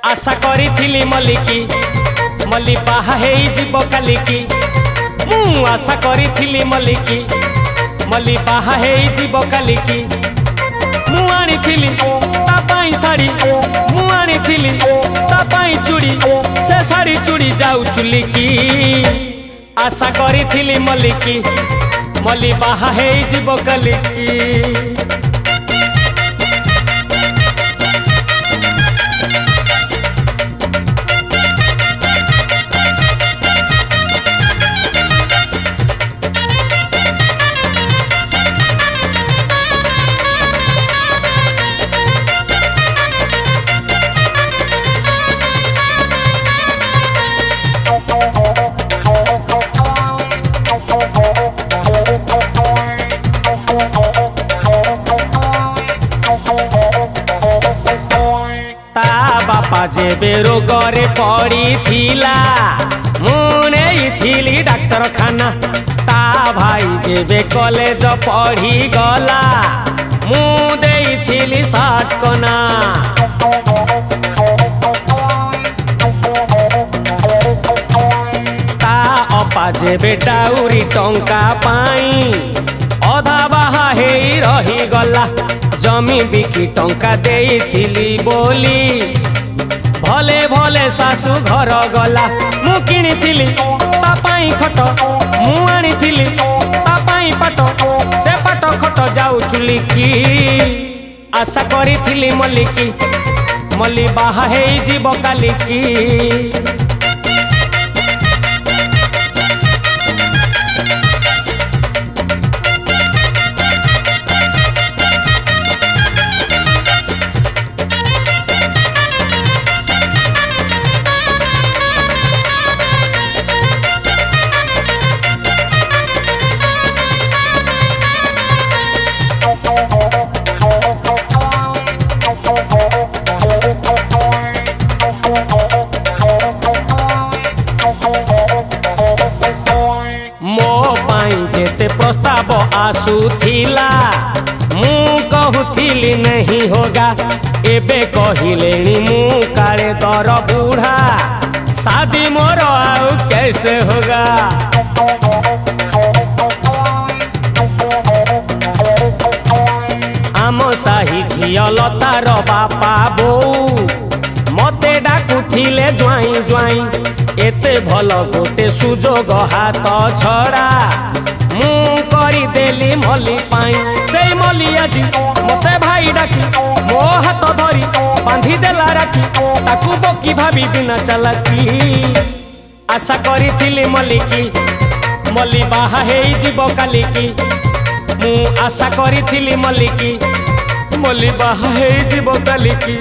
आशा करी मल्लिकी मल्ली बाहा जीव कालिकी मु आशा करी मल्लिकी मल्ली बाहा जीव कालिकी मु आनी तापाई साड़ी मु आनी तापाई चूड़ी से साड़ी चूड़ी जाऊ चुलिकी आशा करी मल्लिकी मल्ली बाहा जीव कालिकी। बापा जेबे रोगरे पड़ी थिला मुने थी डाक्तरखाना ता भाई जेबे कॉलेज पढ़ी गला मु देइथिली साटकना ता अपा जेबे डाउरी टंका पाई अधा बाहा हेई रही गला जमी बिकी टंका देइथिली बोली भले भले सासु घर गला मु किनिथिली तापाई खट मु आनिथिली तापाई पाट से पाट खट जाऊ चुलिकी आशा करी मल्लिकी मल्ली बाहा जीव कालिकी। प्रस्ताव आसुथिला मु कहूथिली नहीं होगा एबे कहिलेनी मु काले दर बूढ़ा शादी मोर आउ कैसे होगा। आम साही झिया लतार बापा बोऊ मते डाकुथिले ज्वाई ज्वाई एते भल गोटे सुजोग हाथ छड़ा मु करी देली मल्ली पाई से मल्ली आजी मते भाई डाकी मो हाथ धरी बांधी देला राखी ताकू बकी भाभी बिना चालाकी आशा करी मल्लिकी मल्ली बाहा जीव कालिकी मु आशा करी मल्लिकी मल्ली बाहा जीव कालिकी।